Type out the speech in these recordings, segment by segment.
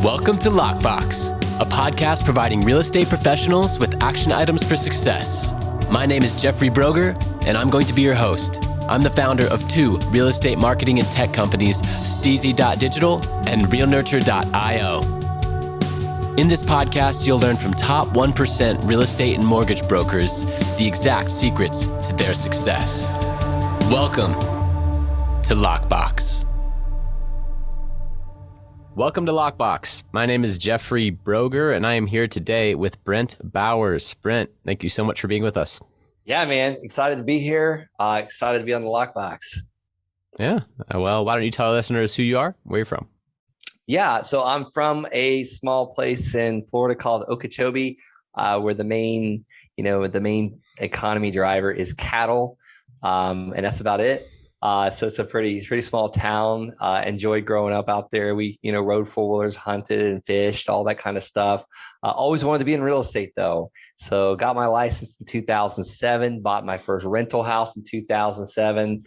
Welcome to Lockbox, a podcast providing real estate professionals with action items for success. My name is Jeffrey Broger, and I'm going to be your host. I'm the founder of two real estate marketing and tech companies, STEEZY.Digital and RealNurture.io. In this podcast, you'll learn from top 1% real estate and mortgage brokers the exact secrets to their success. Welcome to Lockbox. Welcome to Lockbox. My name is Jeffrey Broger, and I am here today with Brent Bowers. Brent, thank you so much for being with us. Yeah, man. Excited to be here. Excited to be on the Lockbox. Yeah. Well, why don't you tell listeners who you are, where you're from? Yeah. So I'm from a small place in Florida called Okeechobee, where the main economy driver is cattle. And that's about it. So it's a pretty small town. Enjoyed growing up out there. We, rode four-wheelers, hunted and fished, all that kind of stuff. Always wanted to be in real estate though. So got my license in 2007, bought my first rental house in 2007,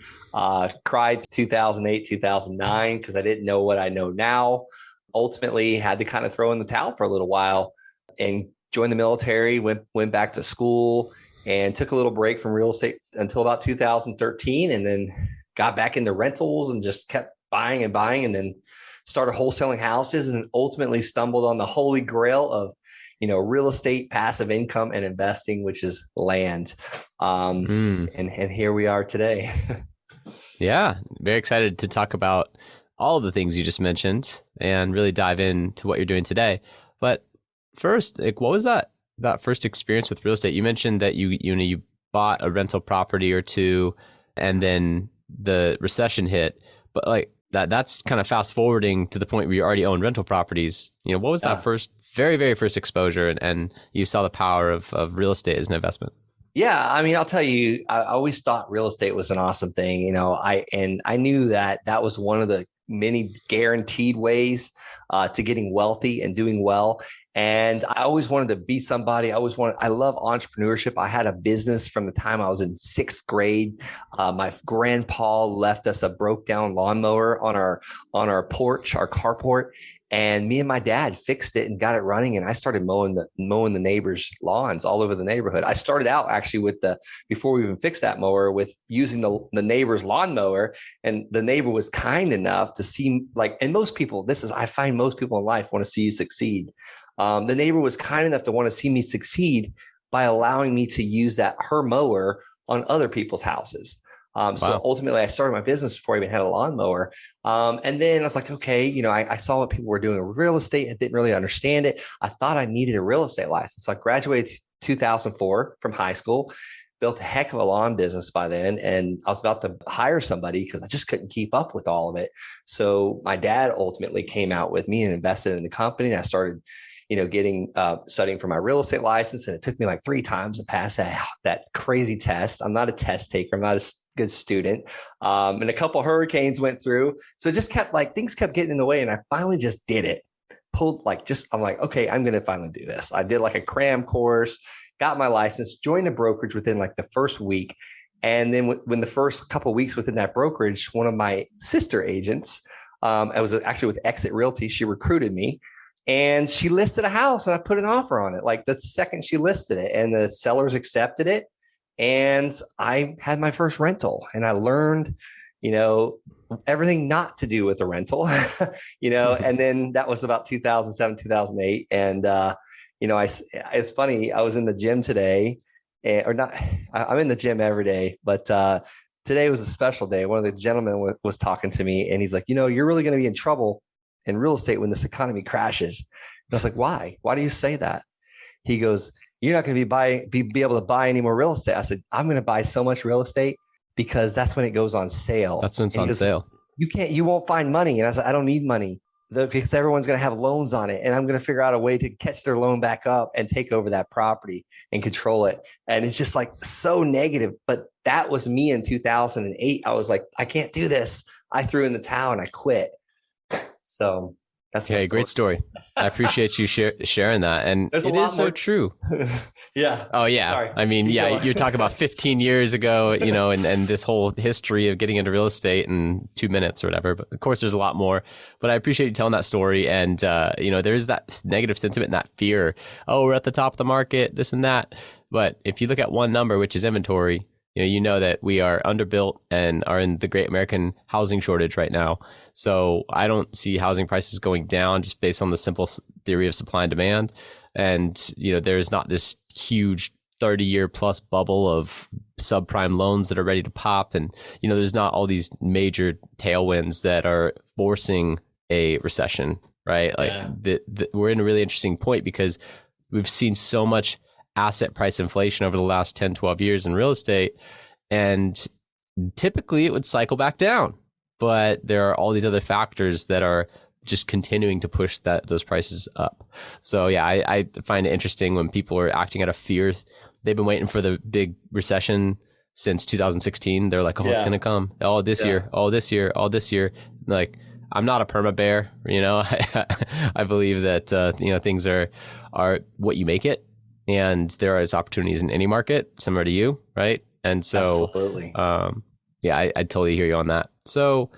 cried 2008, 2009, because I didn't know what I know now. Ultimately had to kind of throw in the towel for a little while and joined the military, went back to school and took a little break from real estate until about 2013. And then got back into rentals and just kept buying and then started wholesaling houses and ultimately stumbled on the holy grail of, real estate, passive income and investing, which is land. And here we are today. Yeah. Very excited to talk about all of the things you just mentioned and really dive into what you're doing today. But first, what was that first experience with real estate? You mentioned that you bought a rental property or two and then the recession hit, but that's kind of fast forwarding to the point where you already own rental properties. What was that very first exposure and you saw the power of real estate as an investment? Yeah. I mean, I'll tell you, I always thought real estate was an awesome thing. I knew that was one of the many guaranteed ways to getting wealthy and doing well. And I always wanted to be somebody. I love entrepreneurship. I had a business from the time I was in sixth grade. My grandpa left us a broke down lawnmower on our porch, our carport. And me and my dad fixed it and got it running. And I started mowing the neighbors' lawns all over the neighborhood. I started out actually before we even fixed that mower, with using the neighbor's lawnmower. And the neighbor was kind enough to see, and most people, I find most people in life want to see you succeed. The neighbor was kind enough to want to see me succeed by allowing me to use her mower on other people's houses. Wow. So ultimately I started my business before I even had a lawnmower. And then I was like, okay, I saw what people were doing in real estate. I didn't really understand it. I thought I needed a real estate license. So I graduated 2004 from high school, built a heck of a lawn business by then. And I was about to hire somebody because I just couldn't keep up with all of it. So my dad ultimately came out with me and invested in the company. And I started studying for my real estate license. And it took me 3 times to pass that crazy test. I'm not a test taker. I'm not a good student. And a couple of hurricanes went through. So it just kept things kept getting in the way. And I finally just did it. I'm like, okay, I'm going to finally do this. I did a cram course, got my license, joined a brokerage within the first week. And then when the first couple of weeks within that brokerage, one of my sister agents, I was actually with Exit Realty. She recruited me. And she listed a house and I put an offer on it. The second she listed it, and the sellers accepted it. And I had my first rental and I learned, everything not to do with a rental, and then that was about 2007, 2008. And, it's funny. I was in the gym today I'm in the gym every day, but, today was a special day. One of the gentlemen was talking to me and he's like, you're really going to be in trouble in real estate when this economy crashes. And I was like, why? Why do you say that? He goes, you're not going to be able to buy any more real estate. I said, I'm going to buy so much real estate because that's when it goes on sale. That's when it's on sale. You won't find money. And I said, I don't need money because everyone's going to have loans on it. And I'm going to figure out a way to catch their loan back up and take over that property and control it. And it's just so negative. But that was me in 2008. I was like, I can't do this. I threw in the towel and I quit. So That's my Okay, story. great story. I appreciate you sharing that. And There's a it is lot so more. true. Yeah. Oh yeah. Sorry. I mean, Keep yeah, going. you're talking about 15 years ago, and this whole history of getting into real estate in 2 minutes or whatever. But of course, there's a lot more. But I appreciate you telling that story. And, there is that negative sentiment and that fear. Oh, we're at the top of the market, this and that. But if you look at one number, which is inventory, you know that we are underbuilt and are in the great American housing shortage right now. So I don't see housing prices going down just based on the simple theory of supply and demand. And, there's not this huge 30-year plus bubble of subprime loans that are ready to pop. And, there's not all these major tailwinds that are forcing a recession, right? Like Yeah. we're in a really interesting point because we've seen so much asset price inflation over the last 10, 12 years in real estate. And typically it would cycle back down. But there are all these other factors that are just continuing to push those prices up. So yeah, I find it interesting when people are acting out of fear. They've been waiting for the big recession since 2016. They're like, oh, it's Yeah. going to come. Oh, this year. Oh, this year. Oh, this year. Like, I'm not a perma bear. I believe that, things are what you make it. And there is opportunities in any market, similar to you, right? And so, Absolutely. yeah, I totally hear you on that. So,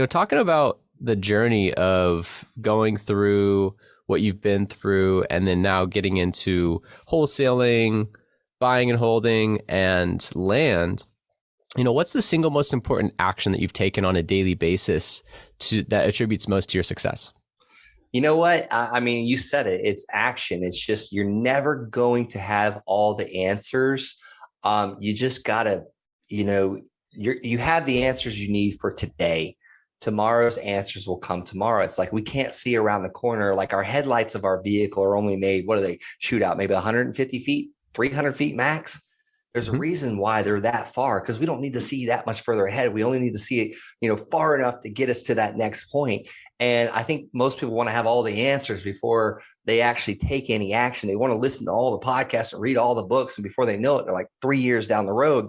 talking about the journey of going through what you've been through and then now getting into wholesaling, buying and holding, and land, what's the single most important action that you've taken on a daily basis that attributes most to your success? You know what? I mean, you said it. It's action. It's just you're never going to have all the answers. You just gotta, you have the answers you need for today. Tomorrow's answers will come tomorrow. It's like we can't see around the corner. Like our headlights of our vehicle are only made, what do they shoot out? Maybe 150 feet, 300 feet max. There's a Mm-hmm. reason why they're that far because we don't need to see that much further ahead. We only need to see it, far enough to get us to that next point. And I think most people want to have all the answers before they actually take any action. They want to listen to all the podcasts and read all the books. And before they know it, they're like 3 years down the road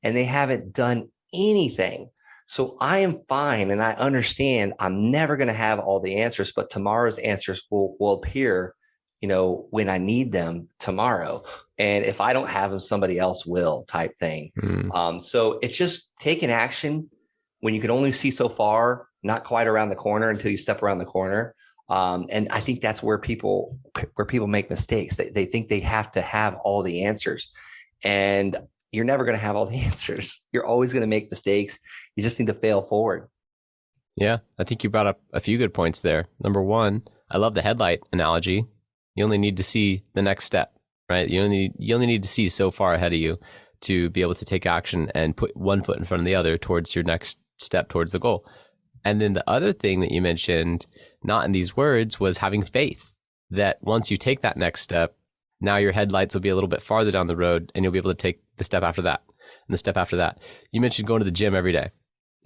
and they haven't done anything. So I am fine. And I understand I'm never going to have all the answers, but tomorrow's answers will appear, when I need them tomorrow. And if I don't have them, somebody else will type thing. So it's just taking action when you can only see so far, not quite around the corner until you step around the corner. And I think that's where people make mistakes. They think they have to have all the answers, and you're never going to have all the answers. You're always going to make mistakes. You just need to fail forward. Yeah, I think you brought up a few good points there. Number one, I love the headlight analogy. You only need to see the next step, right? You only need to see so far ahead of you to be able to take action and put one foot in front of the other towards your next step towards the goal. And then the other thing that you mentioned, not in these words, was having faith that once you take that next step, now your headlights will be a little bit farther down the road and you'll be able to take the step after that and the step after that. You mentioned going to the gym every day.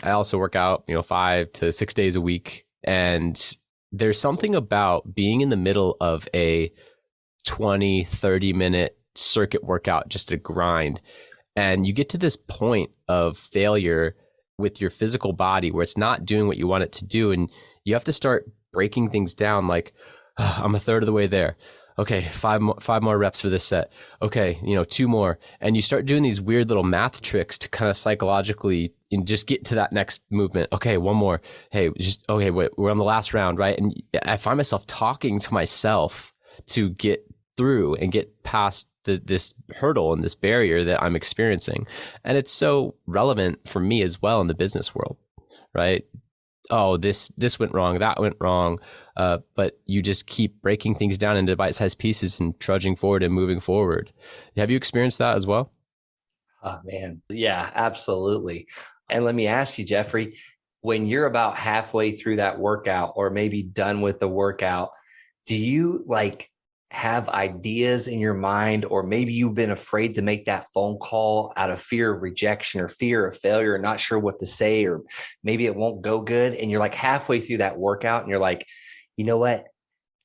I also work out, 5 to 6 days a week. And there's something about being in the middle of a 20, 30-minute circuit workout, just a grind. And you get to this point of failure with your physical body where it's not doing what you want it to do. And you have to start breaking things down like, I'm a third of the way there. Okay, five more reps for this set. Okay, 2 more. And you start doing these weird little math tricks to kind of psychologically and just get to that next movement. Okay, 1 more. Hey, okay, wait, we're on the last round, right? And I find myself talking to myself to get through and get past this hurdle and this barrier that I'm experiencing. And it's so relevant for me as well in the business world, right? Oh, this went wrong, that went wrong. But you just keep breaking things down into bite-sized pieces and trudging forward and moving forward. Have you experienced that as well? Oh, man. Yeah, absolutely. And let me ask you, Jeffrey, when you're about halfway through that workout or maybe done with the workout, do you have ideas in your mind, or maybe you've been afraid to make that phone call out of fear of rejection or fear of failure, or not sure what to say, or maybe it won't go good. And you're halfway through that workout and you're like, you know what?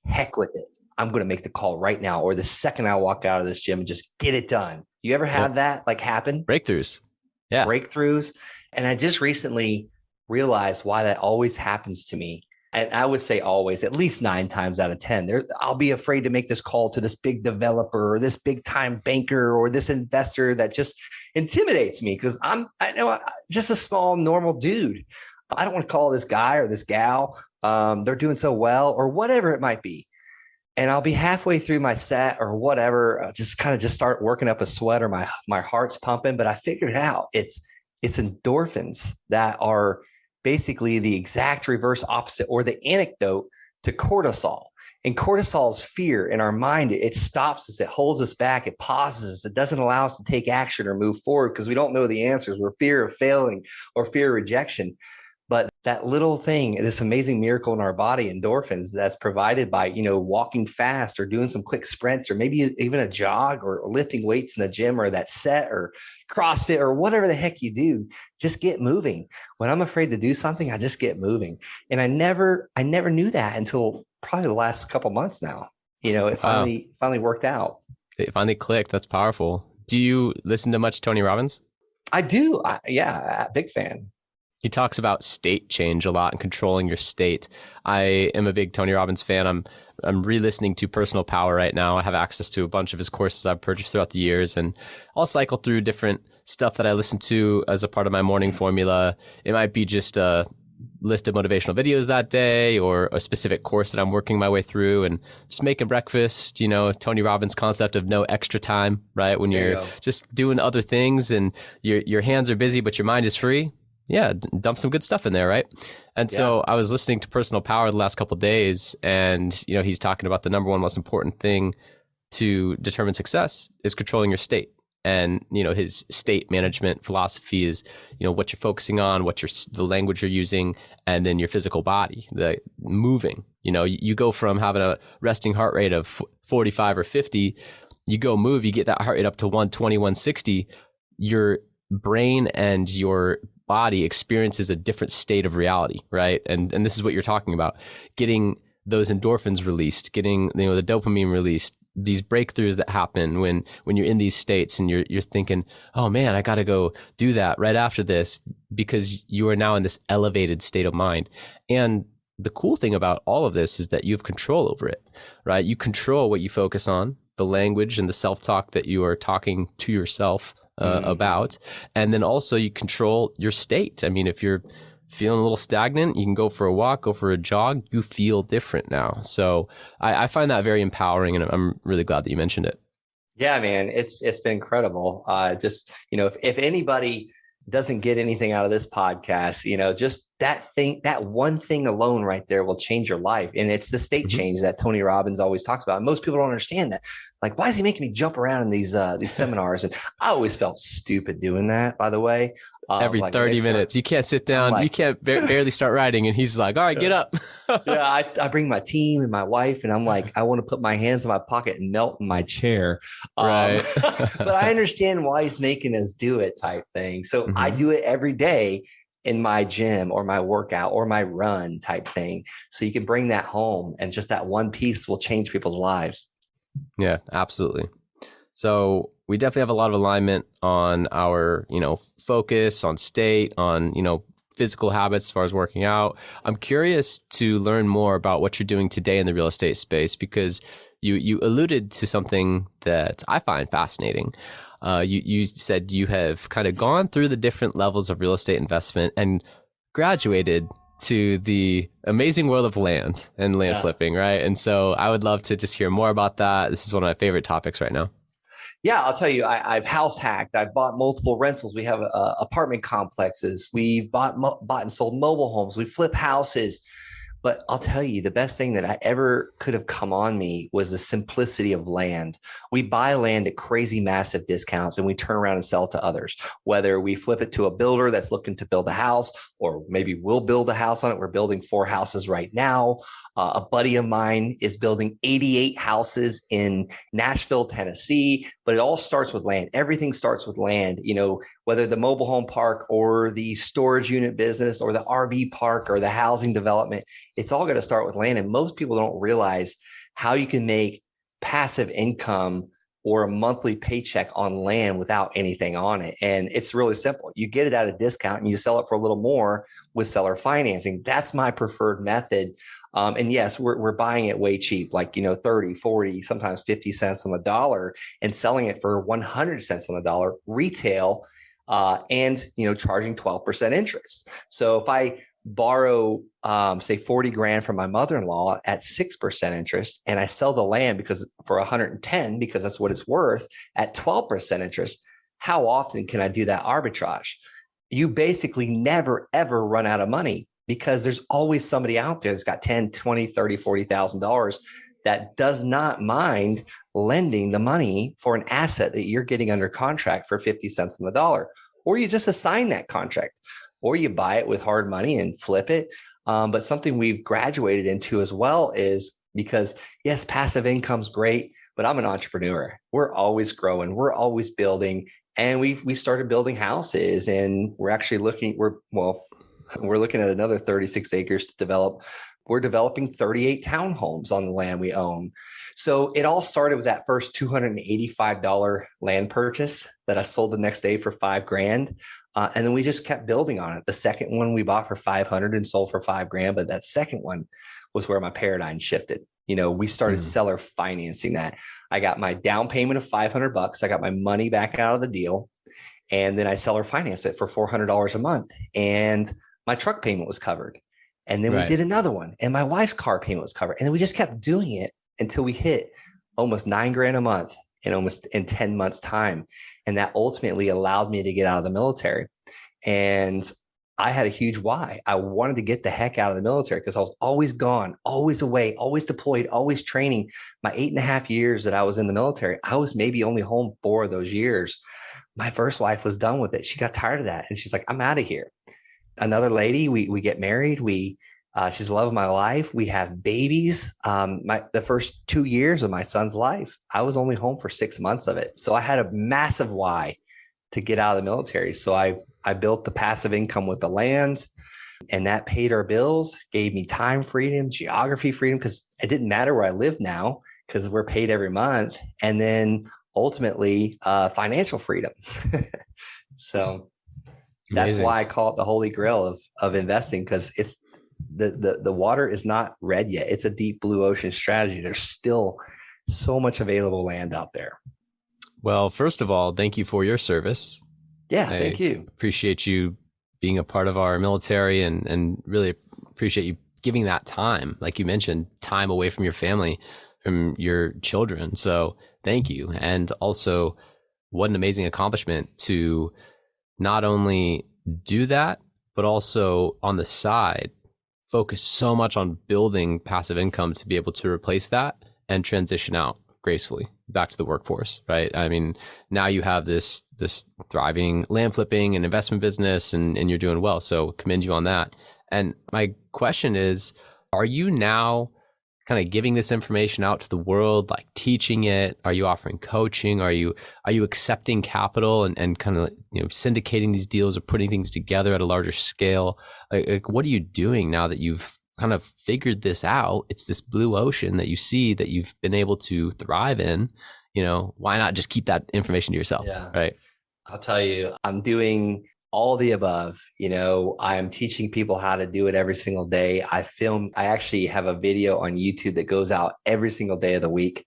Heck with it. I'm going to make the call right now, or the second I walk out of this gym and just get it done. You ever have that happen? Breakthroughs. Yeah. Breakthroughs. And I just recently realized why that always happens to me. and I would say always, at least 9 times out of 10, I'll be afraid to make this call to this big developer or this big time banker or this investor that just intimidates me because I'm just a small, normal dude. I don't want to call this guy or this gal. They're doing so well or whatever it might be. And I'll be halfway through my set or whatever, just start working up a sweat or my heart's pumping. But I figured out it's endorphins that are basically the exact reverse opposite or the antidote to cortisol. And cortisol is fear in our mind. It stops us, it holds us back, it pauses us, it doesn't allow us to take action or move forward because we don't know the answers. We're fear of failing or fear of rejection. But that little thing, this amazing miracle in our body, endorphins, that's provided by, walking fast or doing some quick sprints or maybe even a jog or lifting weights in the gym or that set or CrossFit or whatever the heck you do, just get moving. When I'm afraid to do something, I just get moving. And I never knew that until probably the last couple months now. It finally worked out. It finally clicked. That's powerful. Do you listen to much Tony Robbins? I do. Big fan. He talks about state change a lot and controlling your state. I am a big Tony Robbins fan. I'm re-listening to Personal Power right now. I have access to a bunch of his courses I've purchased throughout the years, and I'll cycle through different stuff that I listen to as a part of my morning formula. It might be just a list of motivational videos that day or a specific course that I'm working my way through and just making breakfast, Tony Robbins' concept of no extra time, right? When you're just doing other things and your hands are busy, but your mind is free. Yeah, dump some good stuff in there, right? And so I was listening to Personal Power the last couple of days, and he's talking about the number one most important thing to determine success is controlling your state. And his state management philosophy is what you're focusing on, the language you're using, and then your physical body, the moving. You go from having a resting heart rate of 45 or 50, you go move, you get that heart rate up to 120, 160. Your brain and your body experiences a different state of reality, right? And this is what you're talking about, getting those endorphins released, getting the dopamine released, these breakthroughs that happen when you're in these states and you're thinking, oh man, I got to go do that right after this because you are now in this elevated state of mind. And the cool thing about all of this is that you have control over it, right? You control what you focus on, the language and the self-talk that you are talking to yourself about. And then also you control your state. I mean, if you're feeling a little stagnant, you can go for a walk, go for a jog, you feel different now. So I find that very empowering, and I'm really glad that you mentioned it. Yeah, man, it's been incredible. If anybody doesn't get anything out of this podcast, just that one thing alone right there will change your life. And it's the state change that Tony Robbins always talks about. And most people don't understand that. Like, why is he making me jump around in these seminars? And I always felt stupid doing that, by the way. Every 30 minutes, you can't sit down, you can't barely start writing. And he's like, all right, get up. I bring my team and my wife, and I'm like, I want to put my hands in my pocket and melt in my chair. Right. But I understand why he's making us do it type thing. So I do it every day in my gym or my workout or my run type thing. So you can bring that home, and just that one piece will change people's lives. Yeah, absolutely. So we definitely have a lot of alignment on our, focus, on state, on, physical habits as far as working out. I'm curious to learn more about what you're doing today in the real estate space, because you alluded to something that I find fascinating. You said you have kind of gone through the different levels of real estate investment and graduated to the amazing world of land and land flipping, right? And so I would love to just hear more about that. This is one of my favorite topics right now. Yeah, I'll tell you, I've house hacked. I've bought multiple rentals. We have apartment complexes. We've bought and sold mobile homes. We flip houses. But I'll tell you, the best thing that I ever could have come on me was the simplicity of land. We buy land at crazy massive discounts, and we turn around and sell it to others. Whether we flip it to a builder that's looking to build a house, or maybe we'll build a house on it. We're building 4 houses right now. A buddy of mine is building 88 houses in Nashville, Tennessee, but it all starts with land. Everything starts with land, whether the mobile home park or the storage unit business or the RV park or the housing development, it's all going to start with land. And most people don't realize how you can make passive income or a monthly paycheck on land without anything on it. And it's really simple. You get it at a discount and you sell it for a little more with seller financing. That's my preferred method. And yes, we're buying it way cheap, like, 30, 40, sometimes 50 cents on the dollar, and selling it for 100 cents on the dollar retail, and, charging 12% interest. So if I borrow, say 40 grand from my mother-in-law at 6% interest, and I sell the land for 110, because that's what it's worth at 12% interest, how often can I do that arbitrage? You basically never, ever run out of money, because there's always somebody out there that's got 10, 20, 30, $40,000 that does not mind lending the money for an asset that you're getting under contract for 50 cents on the dollar, or you just assign that contract, or you buy it with hard money and flip it. But something we've graduated into as well is, because yes, passive income's great, but I'm an entrepreneur. We're always growing. We're always building. And we started building houses, and we're looking at another 36 acres to develop. We're developing 38 townhomes on the land we own. So it all started with that first $285 land purchase that I sold the next day for $5,000. And then we just kept building on it. The second one we bought for 500 and sold for $5,000. But that second one was where my paradigm shifted. We started seller financing that. I got my down payment of $500. I got my money back out of the deal. And then I seller financed it for $400 a month. And my truck payment was covered. And then we did another one, and my wife's car payment was covered. And then we just kept doing it until we hit almost $9,000 a month in 10 months time. And that ultimately allowed me to get out of the military. And I had a huge why. I wanted to get the heck out of the military, because I was always gone, always away, always deployed, always training. My 8.5 years that I was in the military, I was maybe only home 4 of those years. My first wife was done with it. She got tired of that. And she's like, I'm out of here. Another lady, we get married. She's the love of my life. We have babies. The first 2 years of my son's life, I was only home for 6 months of it. So I had a massive why to get out of the military. So I built the passive income with the land, and that paid our bills, gave me time freedom, geography freedom, because it didn't matter where I live now, because we're paid every month. And then ultimately, financial freedom. So that's why I call it the holy grail of investing, because it's the water is not red yet. It's a deep blue ocean strategy. There's still so much available land out there. Well, first of all, thank you for your service. Yeah, thank you. Appreciate you being a part of our military, and really appreciate you giving that time, like you mentioned, time away from your family, from your children. So thank you. And also, what an amazing accomplishment to not only do that, but also on the side, focus so much on building passive income to be able to replace that and transition out gracefully back to the workforce, right? I mean, now you have this thriving land flipping and investment business, and you're doing well. So commend you on that. And my question is, are you now kind of giving this information out to the world, like teaching it? Are you offering coaching? Are you accepting capital and kind of, syndicating these deals or putting things together at a larger scale? Like what are you doing now that you've kind of figured this out? It's this blue ocean that you see that you've been able to thrive in. Why not just keep that information to yourself? Yeah. Right. I'll tell you, I'm doing all the above. I'm teaching people how to do it every single day. I actually have a video on YouTube that goes out every single day of the week,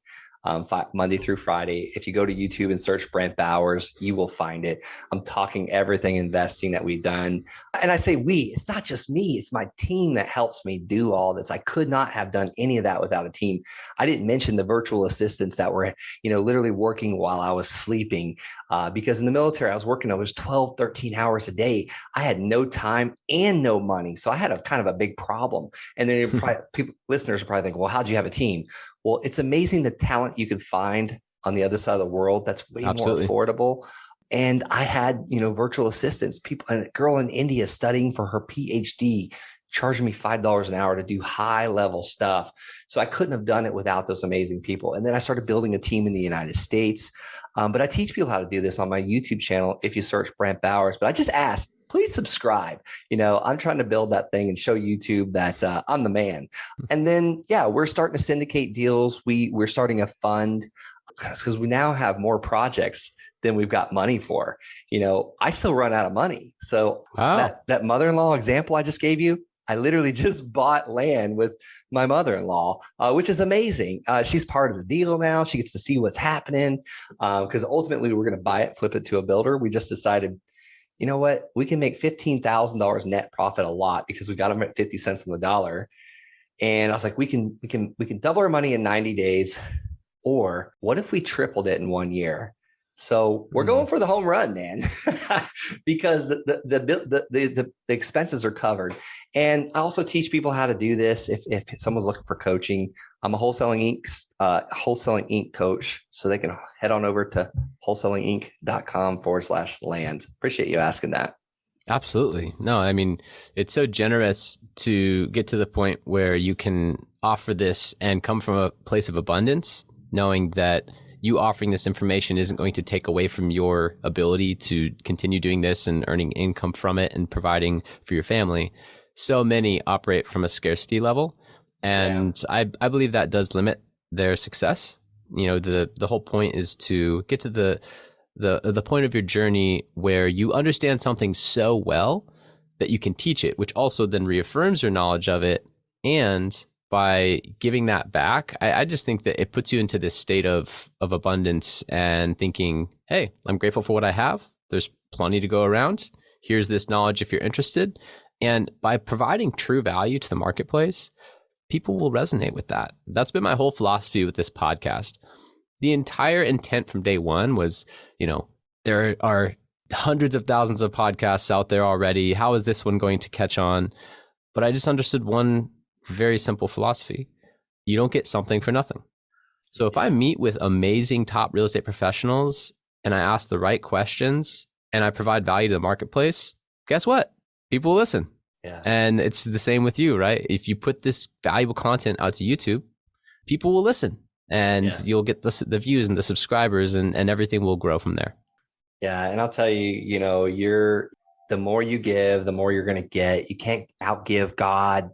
Monday through Friday. If you go to YouTube and search Brent Bowers, you will find it. I'm talking everything investing that we've done. And I say it's not just me. It's my team that helps me do all this. I could not have done any of that without a team. I didn't mention the virtual assistants that were, literally working while I was sleeping, because in the military, I was working over 12, 13 hours a day. I had no time and no money. So I had a kind of a big problem. And then listeners are probably thinking, well, how'd you have a team? Well, it's amazing the talent you could find on the other side of the world that's way Absolutely. more affordable. And I had, virtual assistants, a girl in India studying for her PhD, charging me $5 an hour to do high level stuff. So I couldn't have done it without those amazing people. And then I started building a team in the United States. But I teach people how to do this on my YouTube channel if you search Brent Bowers. But I just ask, please subscribe. I'm trying to build that thing and show YouTube that I'm the man. And then, we're starting to syndicate deals. We're starting a fund because we now have more projects than we've got money for. I still run out of money. So Wow. that mother-in-law example I just gave you, I literally just bought land with my mother-in-law, which is amazing. She's part of the deal now. She gets to see what's happening, because ultimately we're going to buy it, flip it to a builder. We just decided, you know what, we can make $15,000 net profit a lot because we got them at 50 cents on the dollar. And I was like, we can double our money in 90 days. Or what if we tripled it in 1 year? So we're going for the home run, man, because the expenses are covered. And I also teach people how to do this. If someone's looking for coaching, I'm a wholesaling Inc. coach. So they can head on over to wholesalinginc.com/land. Appreciate you asking that. Absolutely. No, I mean, it's so generous to get to the point where you can offer this and come from a place of abundance, knowing that you offering this information isn't going to take away from your ability to continue doing this and earning income from it and providing for your family. So many operate from a scarcity level. And I believe that does limit their success. The whole point is to get to the point of your journey where you understand something so well that you can teach it, which also then reaffirms your knowledge of it. And by giving that back, I just think that it puts you into this state of abundance and thinking, hey, I'm grateful for what I have. There's plenty to go around. Here's this knowledge if you're interested. And by providing true value to the marketplace, people will resonate with that. That's been my whole philosophy with this podcast. The entire intent from day one was, there are hundreds of thousands of podcasts out there already. How is this one going to catch on? But I just understood one very simple philosophy. You don't get something for nothing. So if I meet with amazing top real estate professionals and I ask the right questions and I provide value to the marketplace, guess what? People will listen. Yeah. And it's the same with you, right? If you put this valuable content out to YouTube, people will listen and you'll get the views and the subscribers and everything will grow from there. Yeah. And I'll tell you, the more you give, the more you're going to get. You can't outgive God.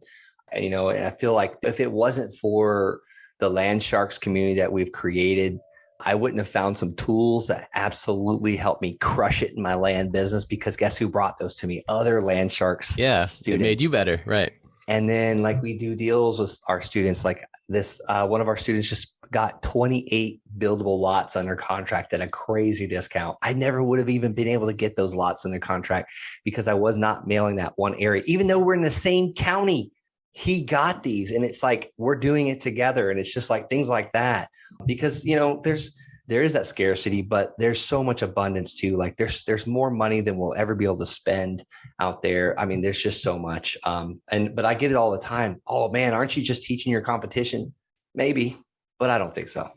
And I feel like if it wasn't for the Land Sharks community that we've created, I wouldn't have found some tools that absolutely helped me crush it in my land business, because guess who brought those to me? Other Land Sharks students. It made you better. Right. And then we do deals with our students like this. One of our students just got 28 buildable lots under contract at a crazy discount. I never would have even been able to get those lots under contract because I was not mailing that one area, even though we're in the same county. He got these, and it's like we're doing it together, and it's just like things like that, because there is that scarcity, but there's so much abundance too. Like there's more money than we'll ever be able to spend out there. I mean, there's just so much. But I get it all the time. Oh man, aren't you just teaching your competition? Maybe, but I don't think so.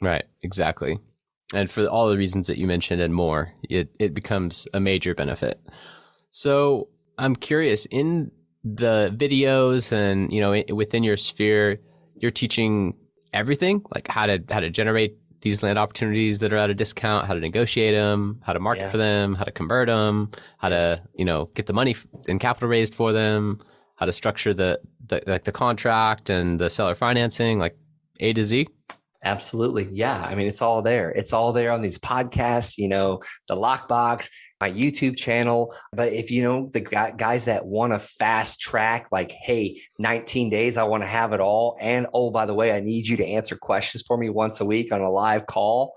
Right, exactly. And for all the reasons that you mentioned and more, it becomes a major benefit. So I'm curious, in the videos and within your sphere, you're teaching everything, like how to generate these land opportunities that are at a discount, how to negotiate them, how to market for them, how to convert them, how to get the money and capital raised for them, how to structure the contract and the seller financing, like A to Z. Absolutely. Yeah. I mean, it's all there. It's all there on these podcasts, the lockbox, my YouTube channel. But if the guys that want to fast track, like, hey, 19 days, I want to have it all. And oh, by the way, I need you to answer questions for me once a week on a live call.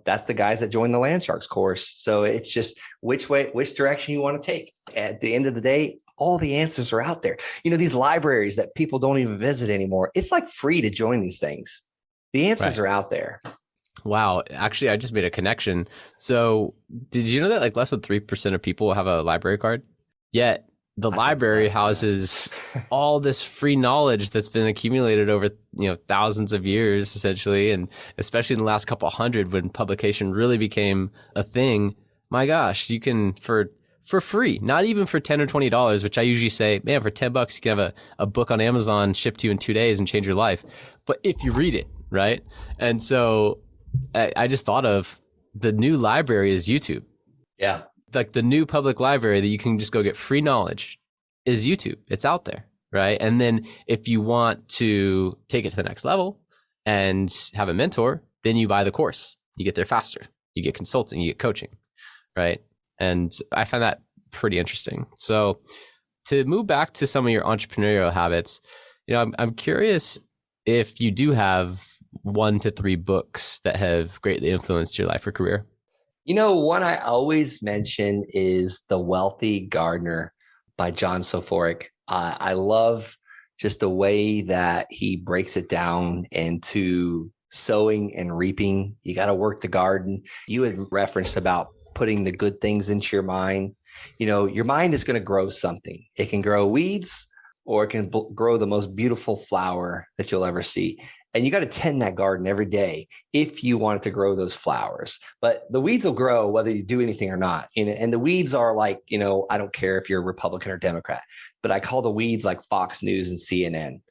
That's the guys that join the Land Sharks course. So it's just which direction you want to take. At the end of the day, all the answers are out there. These libraries that people don't even visit anymore. It's like free to join these things. The answers are out there. Wow. Actually, I just made a connection. So did you know that less than 3% of people have a library card? Yet the library houses all this free knowledge that's been accumulated over thousands of years, essentially. And especially in the last couple hundred, when publication really became a thing, my gosh, you can for free, not even for $10 or $20, which I usually say, man, for $10 you can have a book on Amazon shipped to you in 2 days and change your life. But if you read it, right? And so I just thought of the new library is YouTube. Yeah. Like the new public library that you can just go get free knowledge is YouTube. It's out there, right? And then if you want to take it to the next level and have a mentor, then you buy the course. You get there faster. You get consulting, you get coaching, right? And I find that pretty interesting. So to move back to some of your entrepreneurial habits, I'm curious if you do have 1 to 3 books that have greatly influenced your life or career. One I always mention is The Wealthy Gardener by John Soforic. I love just the way that he breaks it down into sowing and reaping. You got to work the garden. You had referenced about putting the good things into your mind. Your mind is going to grow something. It can grow weeds, or it can grow the most beautiful flower that you'll ever see. And you got to tend that garden every day if you want it to grow those flowers. But the weeds will grow whether you do anything or not. And the weeds are like, I don't care if you're a Republican or Democrat, but I call the weeds like Fox News and CNN,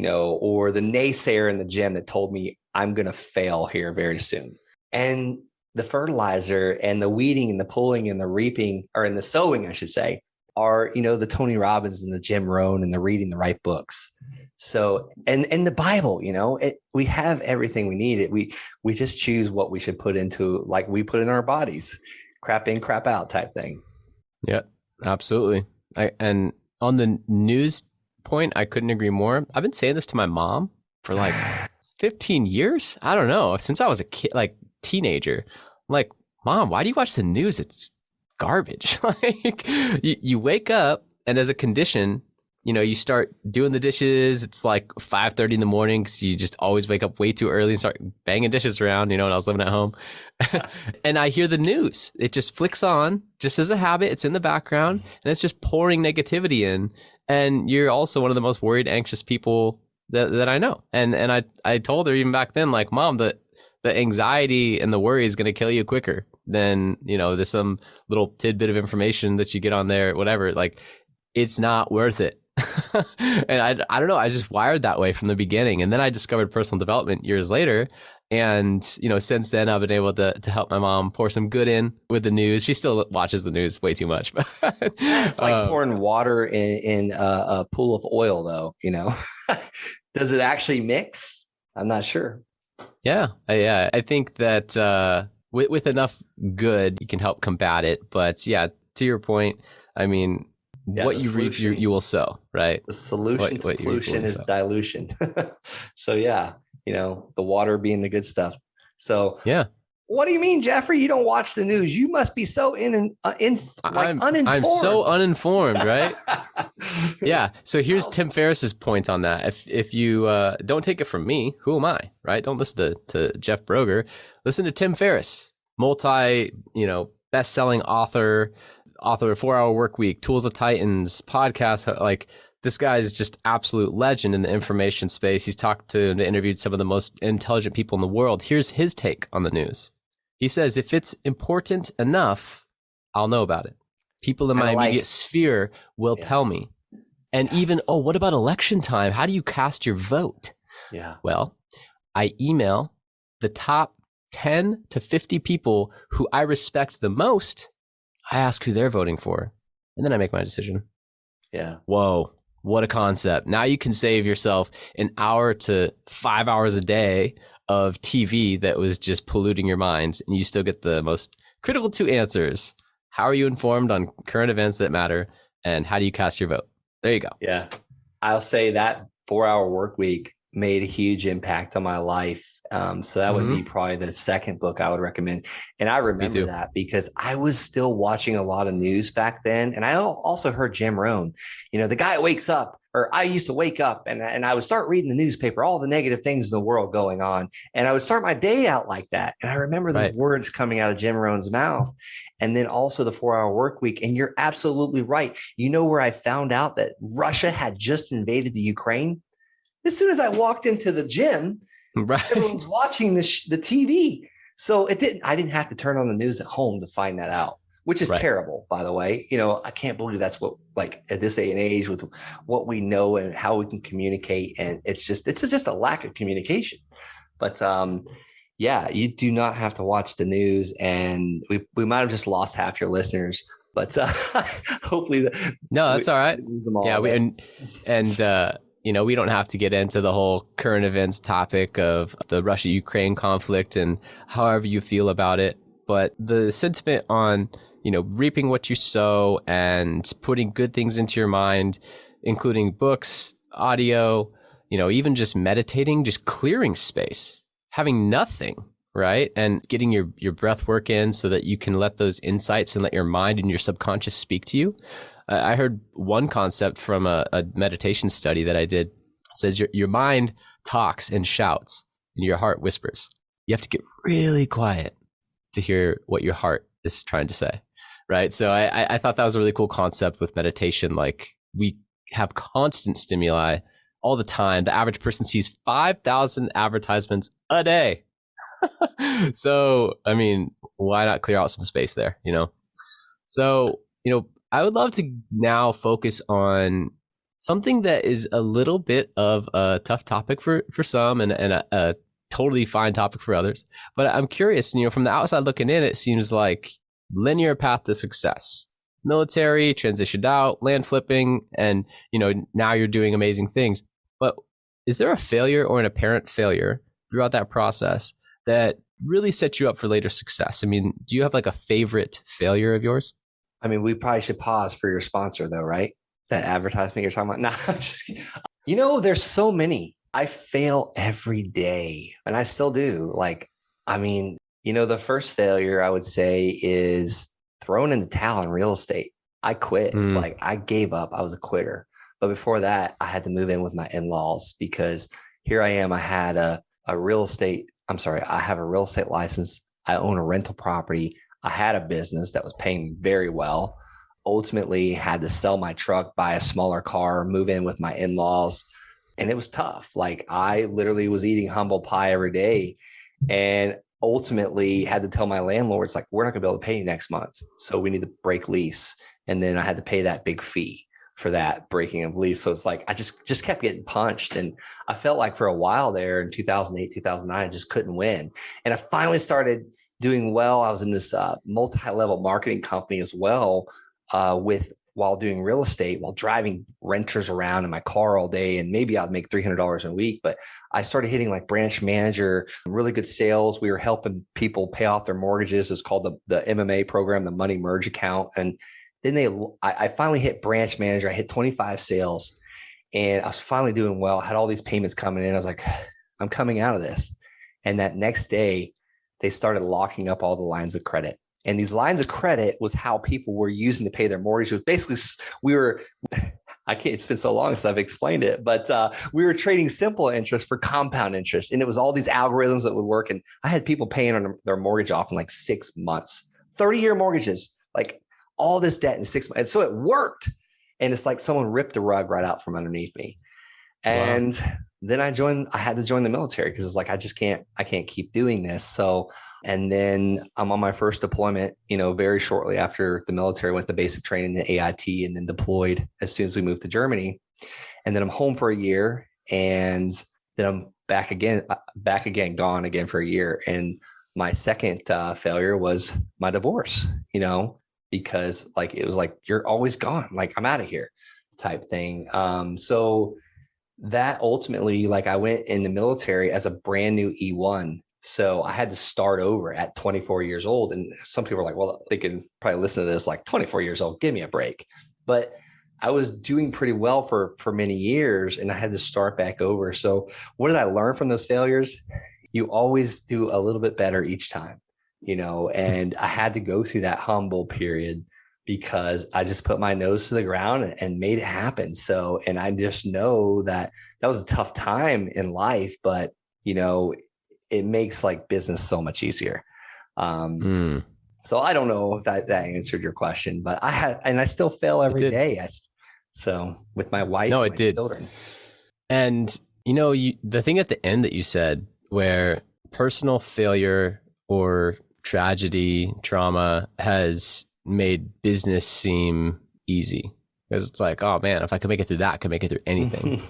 or the naysayer in the gym that told me I'm going to fail here very soon. And the fertilizer and the weeding and the pulling and the reaping, or in the sowing, I should say, are, the Tony Robbins and the Jim Rohn and the reading the right books. So, and the Bible, we have everything we need. We just choose what we should put into, like we put in our bodies, crap in, crap out type thing. Yeah, absolutely. And on the news point, I couldn't agree more. I've been saying this to my mom for like 15 years. I don't know, since I was a kid, like teenager. I'm like, Mom, why do you watch the news? It's garbage. Like you wake up, and as a condition, you start doing the dishes. It's like 5:30 in the morning because you just always wake up way too early and start banging dishes around, when I was living at home. And I hear the news. It just flicks on just as a habit. It's in the background, and it's just pouring negativity in. And you're also one of the most worried, anxious people that I know. And I told her even back then, like, Mom, the anxiety and the worry is going to kill you quicker than, there's some little tidbit of information that you get on there, whatever. Like, it's not worth it. And I don't know. I just wired that way from the beginning. And then I discovered personal development years later. And, since then I've been able to help my mom pour some good in with the news. She still watches the news way too much. It's like pouring water in a pool of oil, though, Does it actually mix? I'm not sure. Yeah. I think that with enough good, you can help combat it. But yeah, to your point, I mean, what you reap, you will sow, right? The solution to pollution is dilution. So yeah, the water being the good stuff. So yeah. What do you mean, Jeffrey? You don't watch the news? You must be so uninformed. I'm so uninformed, right? Yeah. So here's Tim Ferriss's point on that. If you don't take it from me, who am I, right? Don't listen to Jeff Broger. Listen to Tim Ferriss, best-selling author of 4 Hour Workweek, Tools of Titans, podcast. Like, this guy is just absolute legend in the information space. He's talked to and interviewed some of the most intelligent people in the world. Here's his take on the news. He says, if it's important enough, I'll know about it. People in my immediate sphere will tell me. And even, what about election time? How do you cast your vote? Yeah. Well, I email the top 10 to 50 people who I respect the most. I ask who they're voting for, and then I make my decision. Yeah. Whoa, what a concept. Now you can save yourself an hour to 5 hours a day of TV that was just polluting your mind, and you still get the most critical 2 answers. How are you informed on current events that matter, and how do you cast your vote? There you go. Yeah. I'll say that 4 Hour Workweek made a huge impact on my life. So that would be probably the second book I would recommend. And I remember that because I was still watching a lot of news back then. And I also heard Jim Rohn, the guy wakes up, or I used to wake up and I would start reading the newspaper, all the negative things in the world going on. And I would start my day out like that. And I remember those words coming out of Jim Rohn's mouth. And then also the 4 Hour Workweek. And you're absolutely right. Where I found out that Russia had just invaded the Ukraine? As soon as I walked into the gym, everyone's watching the TV. So I didn't have to turn on the news at home to find that out, which is terrible, by the way. I can't believe that's what, like, at this day and age with what we know and how we can communicate. And it's just a lack of communication. But you do not have to watch the news, and we might have just lost half your listeners. But hopefully, no, that's all right. Yeah, we don't have to get into the whole current events topic of the Russia-Ukraine conflict and however you feel about it. But the sentiment on, reaping what you sow and putting good things into your mind, including books, audio, even just meditating, just clearing space, having nothing, right? And getting your breath work in so that you can let those insights and let your mind and your subconscious speak to you. I heard one concept from a meditation study that I did. It says your mind talks and shouts and your heart whispers. You have to get really quiet to hear what your heart is trying to say, right? So I thought that was a really cool concept with meditation. Like, we have constant stimuli all the time. The average person sees 5,000 advertisements a day. So, I mean, why not clear out some space there, So, I would love to now focus on something that is a little bit of a tough topic for some and a totally fine topic for others. But I'm curious, from the outside looking in, it seems like linear path to success. Military, transitioned out, land flipping, and, now you're doing amazing things. But is there a failure or an apparent failure throughout that process that really sets you up for later success? I mean, do you have like a favorite failure of yours? I mean, we probably should pause for your sponsor though, right? That advertisement you're talking about. No, I'm just kidding. There's so many. I fail every day and I still do. The first failure I would say is throwing in the towel in real estate. I quit. I gave up. I was a quitter. But before that, I had to move in with my in-laws because here I am. I have a real estate license. I own a rental property. I had a business that was paying very well. Ultimately, had to sell my truck, buy a smaller car, move in with my in-laws. And it was tough. Like, I literally was eating humble pie every day and ultimately had to tell my landlords, like, we're not gonna be able to pay you next month. So we need to break lease. And then I had to pay that big fee for that breaking of lease. So it's like, I just kept getting punched. And I felt like for a while there in 2008, 2009, I just couldn't win. And I finally started doing well. I was in this multi-level marketing company as well while doing real estate, while driving renters around in my car all day. And maybe I'd make $300 a week, but I started hitting like branch manager, really good sales. We were helping people pay off their mortgages. It's called the MMA program, the money merge account. And then I finally hit branch manager. I hit 25 sales and I was finally doing well. I had all these payments coming in. I was like, I'm coming out of this. And that next day, they started locking up all the lines of credit. And these lines of credit was how people were using to pay their mortgage. It was basically, it's been so long since I've explained it, but we were trading simple interest for compound interest. And it was all these algorithms that would work. And I had people paying on their mortgage off in like 6 months, 30-year mortgages, like all this debt in 6 months. And so it worked. And it's like someone ripped the rug right out from underneath me. And then I had to join the military because it's like, I can't keep doing this. So, and then I'm on my first deployment, very shortly after the military, went to basic training, the AIT, and then deployed as soon as we moved to Germany. And then I'm home for a year and then I'm back again, gone again for a year. And my second failure was my divorce, because like, it was like, you're always gone. Like, I'm out of here type thing. So that ultimately, like, I went in the military as a brand new E1. So I had to start over at 24 years old. And some people are like, well, they can probably listen to this like 24 years old, give me a break. But I was doing pretty well for many years and I had to start back over. So what did I learn from those failures? You always do a little bit better each time, and I had to go through that humble period because I just put my nose to the ground and made it happen. So, and I just know that was a tough time in life, but it makes like business so much easier. So I don't know if that answered your question, but I still fail every day. So with my wife, no, and it did. Children. And the thing at the end that you said, where personal failure or tragedy, trauma has made business seem easy, because it's like, oh man, if I could make it through that, I could make it through anything.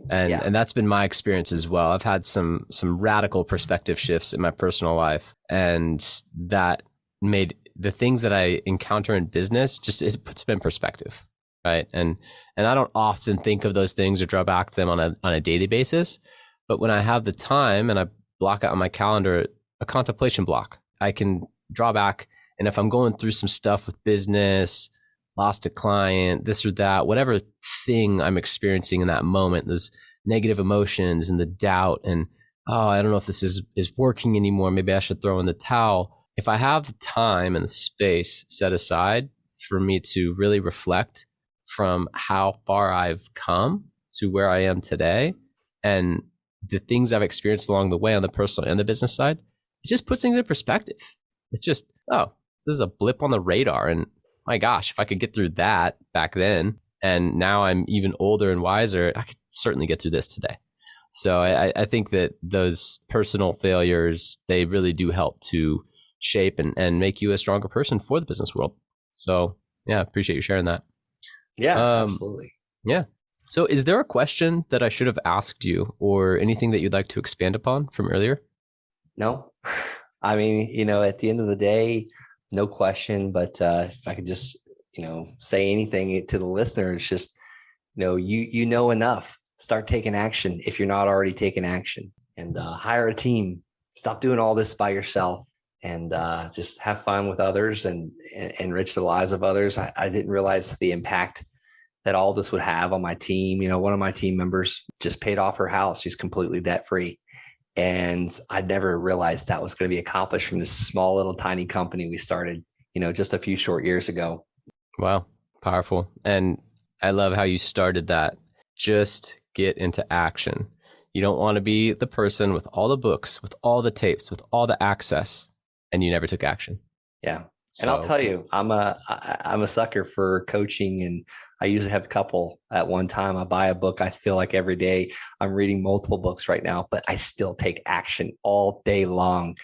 And that's been my experience as well. I've had some radical perspective shifts in my personal life, and that made the things that I encounter in business, just it puts them in perspective. right? And I don't often think of those things or draw back to them on a daily basis. But when I have the time and I block out on my calendar a contemplation block, I can draw back. And if I'm going through some stuff with business, lost a client, this or that, whatever thing I'm experiencing in that moment, those negative emotions and the doubt and, oh, I don't know if this is working anymore. Maybe I should throw in the towel. If I have the time and the space set aside for me to really reflect from how far I've come to where I am today and the things I've experienced along the way on the personal and the business side, it just puts things in perspective. It's just, oh, this is a blip on the radar. And my gosh, if I could get through that back then, and now I'm even older and wiser, I could certainly get through this today. So I think that those personal failures, they really do help to shape and make you a stronger person for the business world. So yeah, appreciate you sharing that. Yeah, absolutely. Yeah. So is there a question that I should have asked you or anything that you'd like to expand upon from earlier? No, I mean, at the end of the day, no question, but if I could just, say anything to the listener, it's just, you know enough. Start taking action if you're not already taking action, and hire a team. Stop doing all this by yourself, and just have fun with others and enrich the lives of others. I didn't realize the impact that all this would have on my team. One of my team members just paid off her house. She's completely debt free. And I never realized that was going to be accomplished from this small little tiny company we started, just a few short years ago. Wow. Powerful. And I love how you started that. Just get into action. You don't want to be the person with all the books, with all the tapes, with all the access, and you never took action. Yeah. And I'll tell you, I'm a sucker for coaching, and I usually have a couple at one time. I buy a book. I feel like every day I'm reading multiple books right now, but I still take action all day long.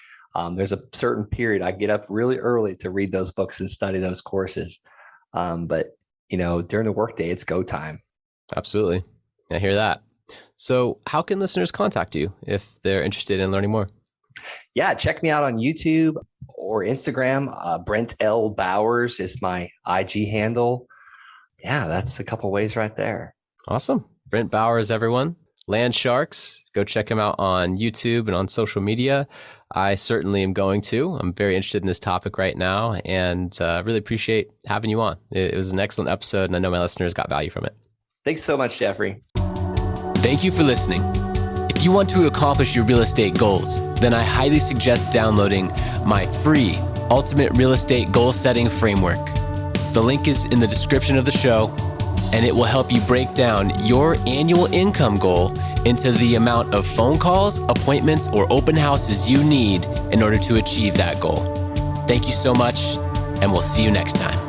There's a certain period I get up really early to read those books and study those courses. But during the workday, it's go time. Absolutely. I hear that. So how can listeners contact you if they're interested in learning more? Yeah, check me out on YouTube or Instagram. Brent L. Bowers is my IG handle. Yeah, that's a couple ways right there. Awesome. Brent Bowers, everyone. Land Sharks. Go check him out on YouTube and on social media. I certainly am going to. I'm very interested in this topic right now, and really appreciate having you on. It was an excellent episode, and I know my listeners got value from it. Thanks so much, Jeffrey. Thank you for listening. If you want to accomplish your real estate goals, then I highly suggest downloading my free Ultimate Real Estate Goal Setting Framework. The link is in the description of the show, and it will help you break down your annual income goal into the amount of phone calls, appointments, or open houses you need in order to achieve that goal. Thank you so much, and we'll see you next time.